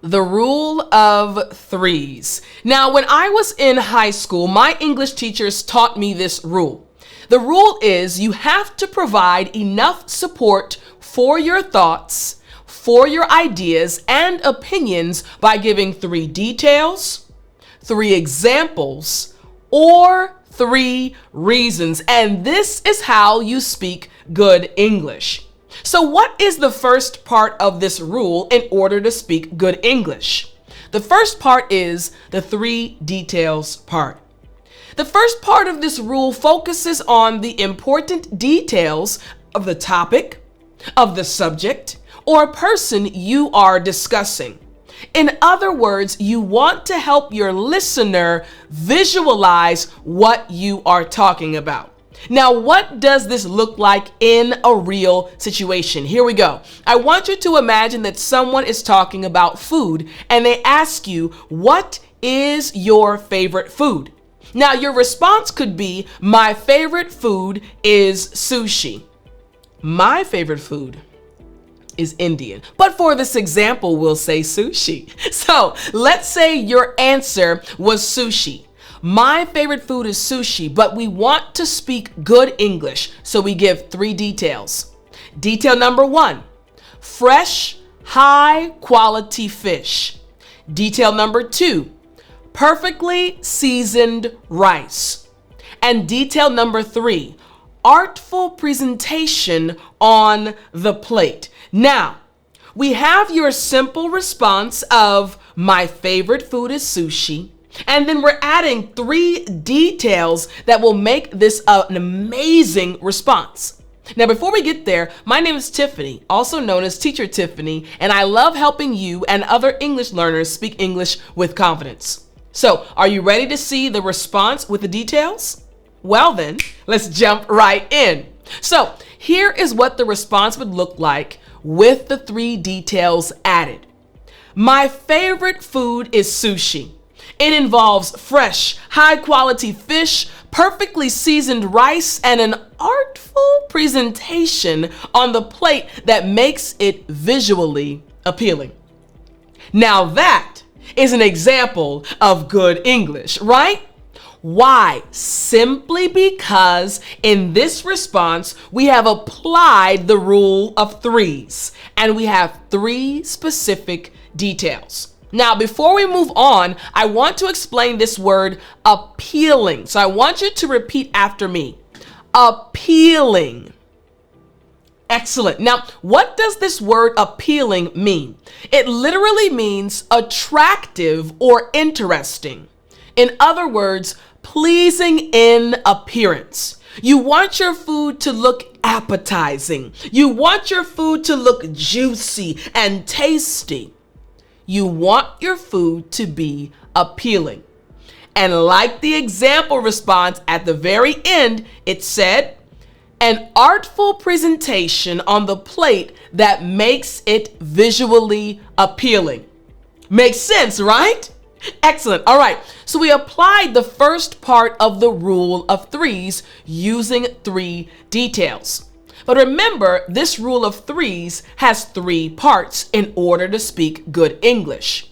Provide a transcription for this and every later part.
The rule of threes. Now, when I was in high school, my English teachers taught me this rule. The rule is you have to provide enough support for your thoughts, for your ideas and opinions by giving 3 details, 3 examples, or 3 reasons. And this is how you speak good English. So what is the first part of this rule in order to speak good English? The first part is the 3 details part. The first part of this rule focuses on the important details of the topic, of the subject, or person you are discussing. In other words, you want to help your listener visualize what you are talking about. Now, what does this look like in a real situation? Here we go. I want you to imagine that someone is talking about food and they ask you, what is your favorite food? Now, your response could be, my favorite food is sushi. My favorite food is Indian. But for this example, we'll say sushi. So let's say your answer was sushi. My favorite food is sushi, but we want to speak good English, so we give 3 details. Detail number 1, fresh, high quality fish. Detail number 2, perfectly seasoned rice. And detail number 3, artful presentation on the plate. Now, we have your simple response of my favorite food is sushi. And then we're adding 3 details that will make this an amazing response. Now, before we get there, my name is Tiffany, also known as Teacher Tiffany, and I love helping you and other English learners speak English with confidence. So, are you ready to see the response with the details? Well then, let's jump right in. So, here is what the response would look like with the 3 details added. My favorite food is sushi. It involves fresh, high-quality fish, perfectly seasoned rice, and an artful presentation on the plate that makes it visually appealing. Now that is an example of good English, right? Why? Simply because in this response, we have applied the rule of threes, and we have 3 specific details. Now, before we move on, I want to explain this word appealing. So I want you to repeat after me. Appealing. Excellent. Now, what does this word appealing mean? It literally means attractive or interesting. In other words, pleasing in appearance. You want your food to look appetizing. You want your food to look juicy and tasty. You want your food to be appealing. And like the example response at the very end, it said, an artful presentation on the plate that makes it visually appealing. Makes sense, right? Excellent. All right. So we applied the first part of the rule of threes using 3 details. But remember, this rule of threes has 3 parts in order to speak good English.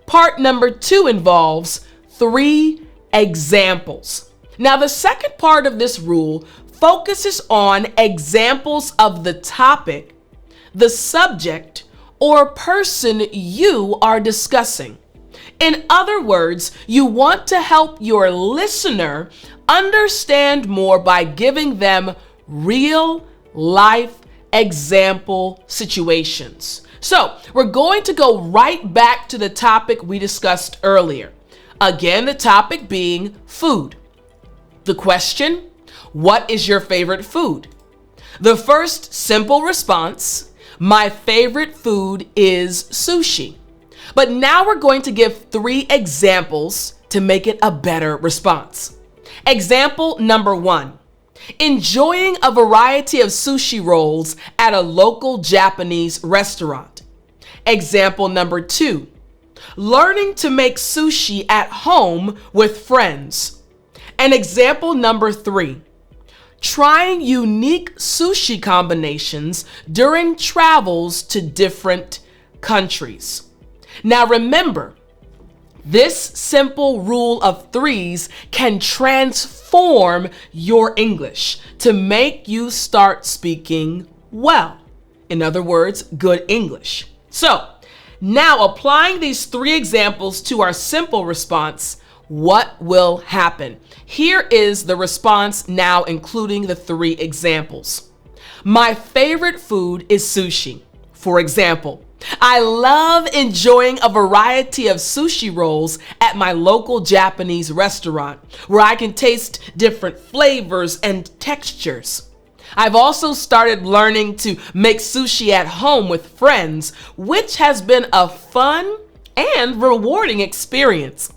Part number 2 involves 3 examples. Now, the second part of this rule focuses on examples of the topic, the subject, or person you are discussing. In other words, you want to help your listener understand more by giving them real life example situations. So we're going to go right back to the topic we discussed earlier. Again, the topic being food. The question, what is your favorite food? The first simple response, my favorite food is sushi. But now we're going to give 3 examples to make it a better response. Example number 1. Enjoying a variety of sushi rolls at a local Japanese restaurant. Example number 2, learning to make sushi at home with friends. And example number 3, trying unique sushi combinations during travels to different countries. Now remember, this simple rule of threes can transform your English to make you start speaking well. In other words, good English. So now applying these three examples to our simple response, what will happen? Here is the response now, including the three examples. My favorite food is sushi. For example, I love enjoying a variety of sushi rolls at my local Japanese restaurant, where I can taste different flavors and textures. I've also started learning to make sushi at home with friends, which has been a fun and rewarding experience.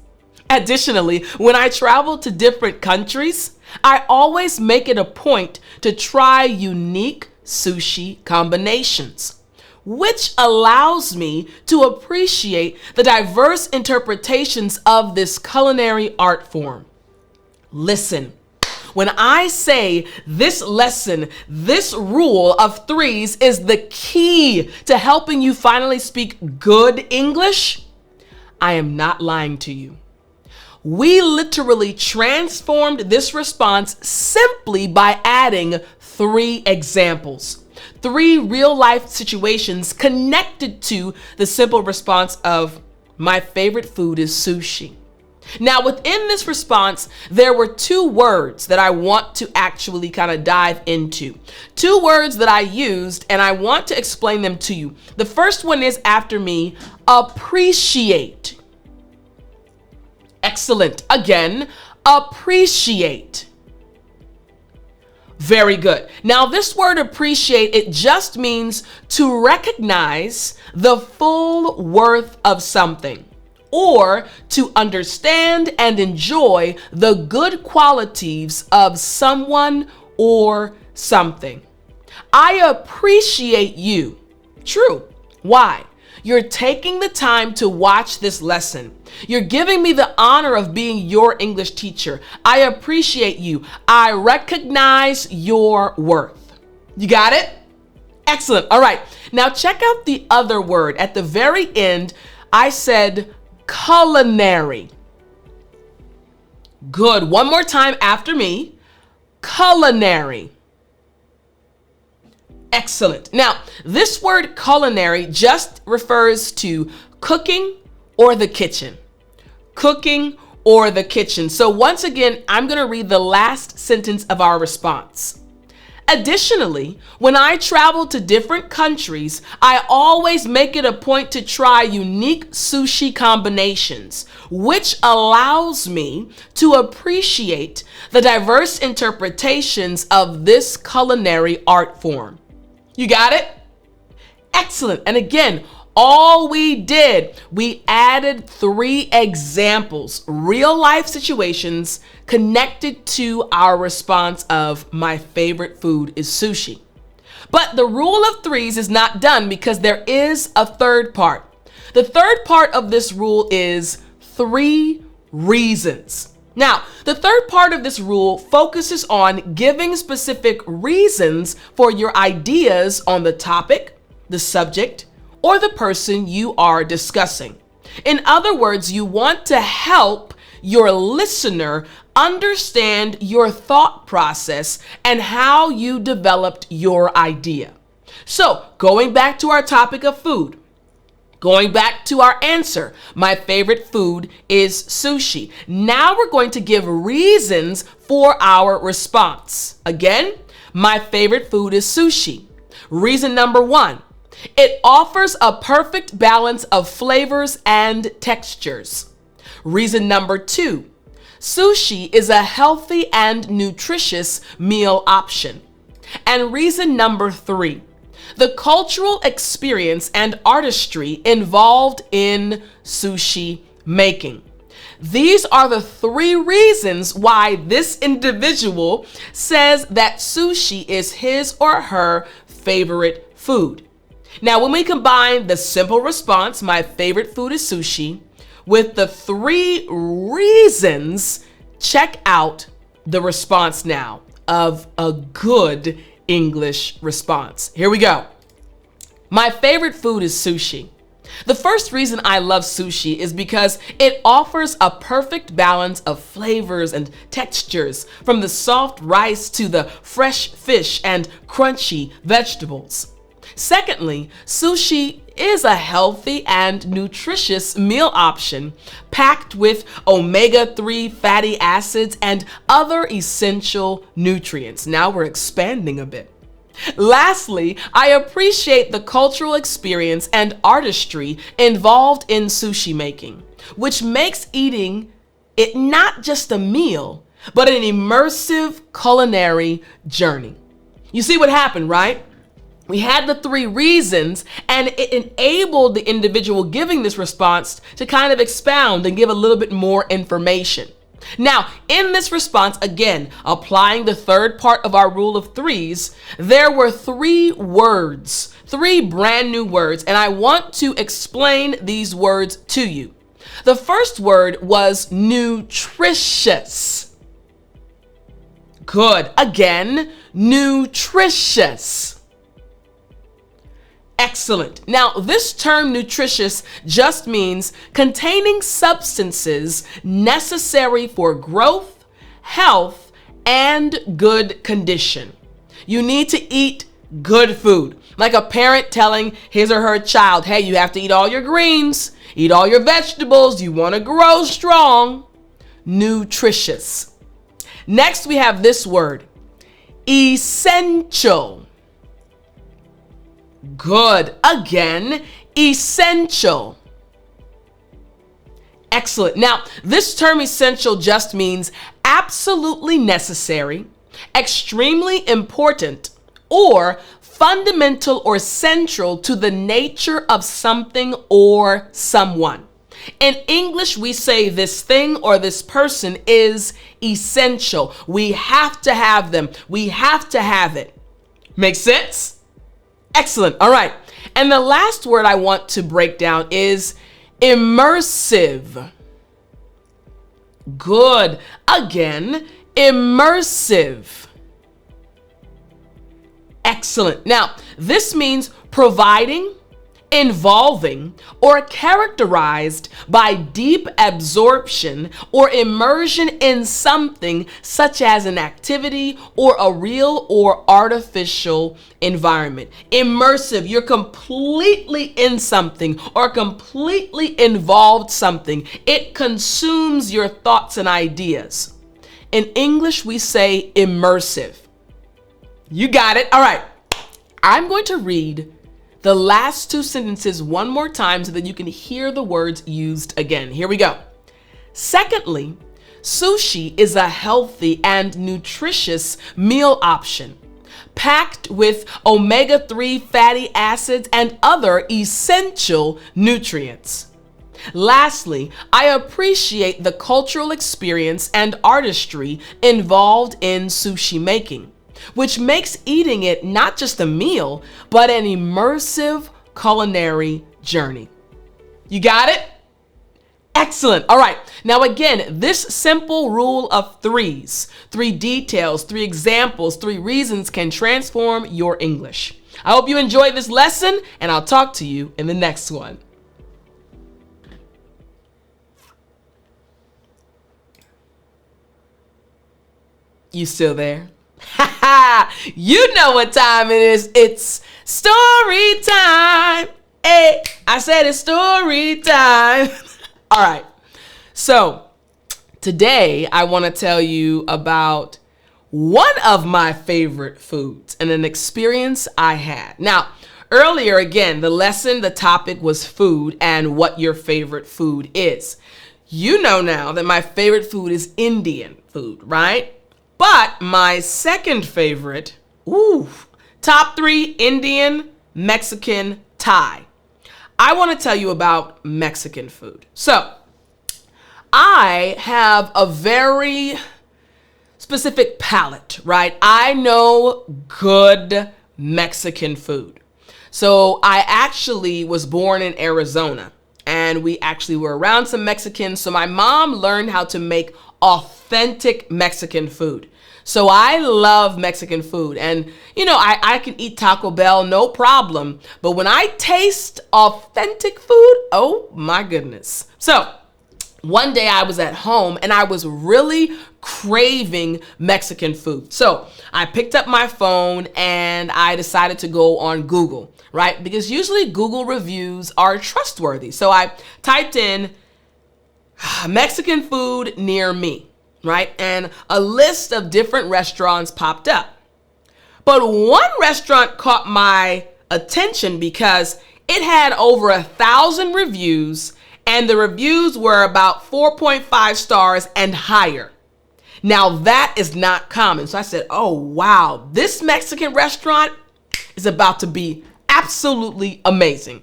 Additionally, when I travel to different countries, I always make it a point to try unique sushi combinations, which allows me to appreciate the diverse interpretations of this culinary art form. Listen, when I say this lesson, this rule of threes is the key to helping you finally speak good English, I am not lying to you. We literally transformed this response simply by adding three examples, three real-life situations connected to the simple response of my favorite food is sushi. Now, within this response, there were two words that I want to actually kind of dive into. Two words that I used, and I want to explain them to you. The first one is after me, appreciate. Excellent. Again, appreciate. Very good. Now, this word appreciate, it just means to recognize the full worth of something, or to understand and enjoy the good qualities of someone or something. I appreciate you. True. Why? You're taking the time to watch this lesson. You're giving me the honor of being your English teacher. I appreciate you. I recognize your worth. You got it? Excellent. All right. Now check out the other word. At the very end, I said culinary. Good. One more time after me. Culinary. Excellent. Now, this word culinary just refers to cooking or the kitchen. Cooking or the kitchen. So once again, I'm going to read the last sentence of our response. Additionally, when I travel to different countries, I always make it a point to try unique sushi combinations, which allows me to appreciate the diverse interpretations of this culinary art form. You got it? Excellent. And again, all we did, we added three examples, real life situations connected to our response of my favorite food is sushi. But the rule of threes is not done because there is a third part. The third part of this rule is three reasons. Now, the third part of this rule focuses on giving specific reasons for your ideas on the topic, the subject, or the person you are discussing. In other words, you want to help your listener understand your thought process and how you developed your idea. So, going back to our topic of food, going back to our answer, my favorite food is sushi. Now we're going to give reasons for our response. Again, my favorite food is sushi. Reason number one, it offers a perfect balance of flavors and textures. Reason number two, sushi is a healthy and nutritious meal option. And reason number three, the cultural experience and artistry involved in sushi making. These are the three reasons why this individual says that sushi is his or her favorite food. Now, when we combine the simple response, my favorite food is sushi, with the three reasons, check out the response now of a good English response. Here we go. My favorite food is sushi. The first reason I love sushi is because it offers a perfect balance of flavors and textures, from the soft rice to the fresh fish and crunchy vegetables. Secondly, sushi is a healthy and nutritious meal option packed with omega-3 fatty acids and other essential nutrients. Now we're expanding a bit. Lastly, I appreciate the cultural experience and artistry involved in sushi making, which makes eating it not just a meal, but an immersive culinary journey. You see what happened, right? We had the 3 reasons, and it enabled the individual giving this response to kind of expound and give a little bit more information. Now, in this response, again, applying the third part of our rule of 3s, there were 3 words, 3 brand new words, and I want to explain these words to you. The first word was nutritious. Good. Again, nutritious. Excellent. Now, this term nutritious just means containing substances necessary for growth, health, and good condition. You need to eat good food. Like a parent telling his or her child, hey, you have to eat all your greens, eat all your vegetables, you want to grow strong. Nutritious. Next, we have this word, essential. Good. Again, essential. Excellent. Now, this term essential just means absolutely necessary, extremely important, or fundamental or central to the nature of something or someone. In English, we say this thing or this person is essential. We have to have them. We have to have it. Make sense? Excellent. All right. And the last word I want to break down is immersive. Good. Again, immersive. Excellent. Now, this means providing, involving, or characterized by deep absorption or immersion in something such as an activity or a real or artificial environment. Immersive, you're completely in something or completely involved something. It consumes your thoughts and ideas. In English, we say immersive. You got it. All right. I'm going to read the last 2 sentences one more time so that you can hear the words used again. Here we go. Secondly, sushi is a healthy and nutritious meal option packed with omega-3 fatty acids and other essential nutrients. Lastly, I appreciate the cultural experience and artistry involved in sushi making, which makes eating it not just a meal, but an immersive culinary journey. You got it? Excellent. All right. Now, again, this simple rule of 3s, 3 details, 3 examples, 3 reasons can transform your English. I hope you enjoyed this lesson, and I'll talk to you in the next one. You still there? You know what time it is. It's story time. Hey, I said it's story time. All right. So today I want to tell you about one of my favorite foods and an experience I had. Now, earlier, again, the topic was food and what your favorite food is. You know now that my favorite food is Indian food, right? But my second favorite, top 3, Indian, Mexican, Thai. I want to tell you about Mexican food. So I have a very specific palate, right? I know good Mexican food. So I actually was born in Arizona, and we actually were around some Mexicans. So my mom learned how to make authentic Mexican food. So I love Mexican food, and I can eat Taco Bell, no problem. But when I taste authentic food, oh my goodness. So one day I was at home and I was really craving Mexican food. So I picked up my phone and I decided to go on Google, right? Because usually Google reviews are trustworthy. So I typed in Mexican food near me, right? And a list of different restaurants popped up. But one restaurant caught my attention because it had over 1,000 reviews, and the reviews were about 4.5 stars and higher. Now that is not common. So I said, oh wow, this Mexican restaurant is about to be absolutely amazing.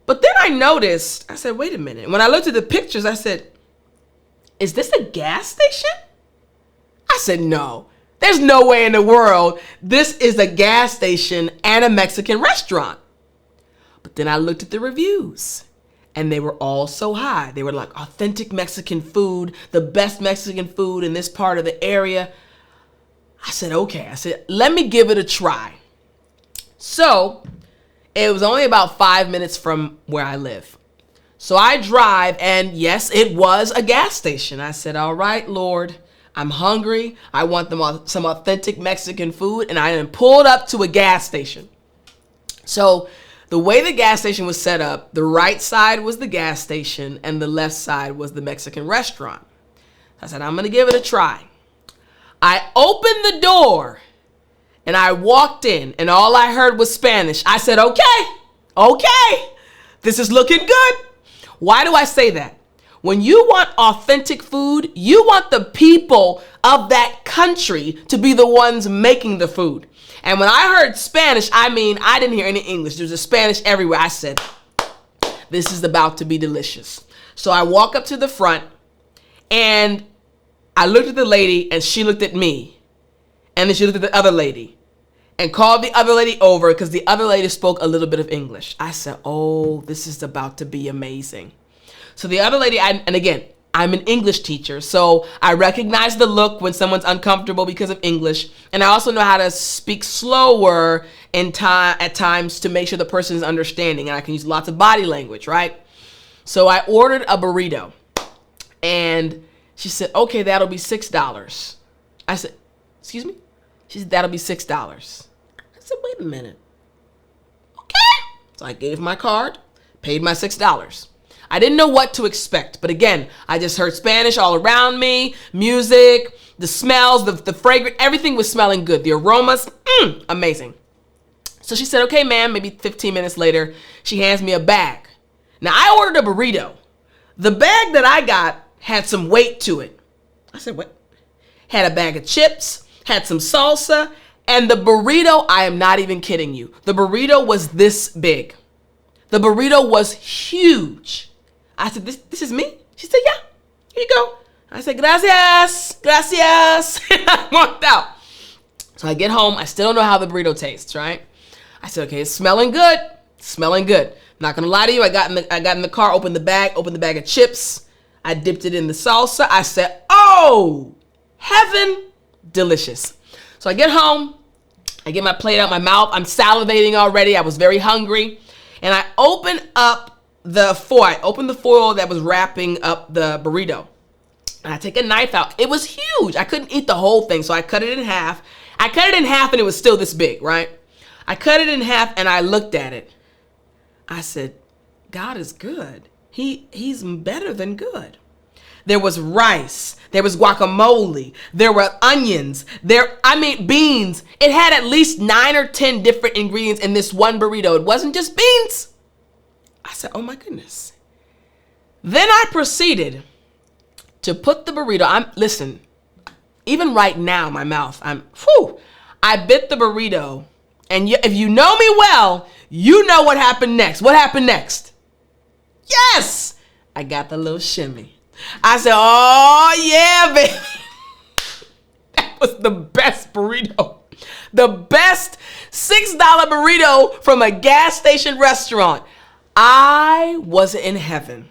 But then I noticed, I said, wait a minute. When I looked at the pictures, I said, is this a gas station? I said, no, there's no way in the world this is a gas station and a Mexican restaurant. But then I looked at the reviews and they were all so high. They were like authentic Mexican food, the best Mexican food in this part of the area. I said, okay. I said, let me give it a try. So it was only about 5 minutes from where I live. So I drive, and yes, it was a gas station. I said, all right, Lord, I'm hungry. I want some authentic Mexican food. And I then pulled up to a gas station. So the way the gas station was set up, the right side was the gas station and the left side was the Mexican restaurant. I said, I'm going to give it a try. I opened the door and I walked in and all I heard was Spanish. I said, okay, this is looking good. Why do I say that? When you want authentic food, you want the people of that country to be the ones making the food. And when I heard Spanish, I didn't hear any English. There was a Spanish everywhere. I said, this is about to be delicious. So I walk up to the front and I looked at the lady and she looked at me. And then she looked at the other lady and called the other lady over because the other lady spoke a little bit of English. I said, oh, this is about to be amazing. So the other lady, and again, I'm an English teacher, so I recognize the look when someone's uncomfortable because of English. And I also know how to speak slower at times to make sure the person is understanding. And I can use lots of body language, right? So I ordered a burrito. And she said, okay, that'll be $6. I said, excuse me? She said, that'll be $6. I said, wait a minute. Okay. So I gave my card, paid my $6. I didn't know what to expect, but again, I just heard Spanish all around me, music, the smells, the fragrance, everything was smelling good. The aromas, amazing. So she said, okay, ma'am, maybe 15 minutes later, she hands me a bag. Now I ordered a burrito. The bag that I got had some weight to it. I said, what? Had a bag of chips, had some salsa, and the burrito, I am not even kidding you. The burrito was this big. The burrito was huge. I said, this is me? She said, yeah, here you go. I said, gracias. And I walked out. So I get home. I still don't know how the burrito tastes, right? I said, okay, it's smelling good. Not gonna lie to you. I got in the car, opened the bag of chips. I dipped it in the salsa. I said, oh, heaven, delicious. So I get home. I get my plate out my mouth. I'm salivating already. I was very hungry. And I open up the foil that was wrapping up the burrito. And I take a knife out. It was huge. I couldn't eat the whole thing, so I cut it in half. I cut it in half and it was still this big, right? I cut it in half and I looked at it. I said, God is good. He's better than good. There was rice. There was guacamole. There were onions. Beans. It had at least 9 or 10 different ingredients in this one burrito. It wasn't just beans. I said, oh my goodness. Then I proceeded to put the burrito. Listen, even right now, my mouth, I bit the burrito. And if you know me well, you know what happened next. What happened next? Yes, I got the little shimmy. I said, oh yeah, baby. That was the best burrito. The best $6 burrito from a gas station restaurant. I was in heaven.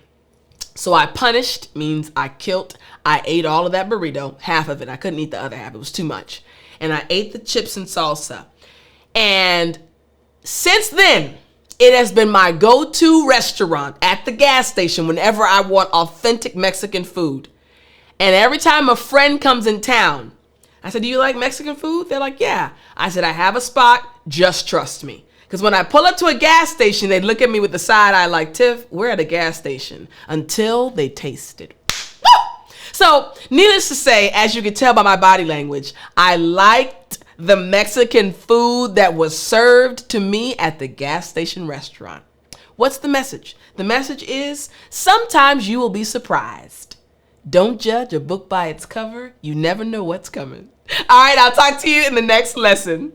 So I punished means I killed. I ate all of that burrito, half of it. I couldn't eat the other half. It was too much. And I ate the chips and salsa. And since then, it has been my go-to restaurant at the gas station whenever I want authentic Mexican food. And every time a friend comes in town, I said, do you like Mexican food? They're like, yeah. I said, I have a spot. Just trust me. Because when I pull up to a gas station, they look at me with the side eye like, Tiff, we're at a gas station, until they taste it. So needless to say, as you can tell by my body language, I liked the Mexican food that was served to me at the gas station restaurant. What's the message? The message is sometimes you will be surprised. Don't judge a book by its cover. You never know what's coming. All right, I'll talk to you in the next lesson.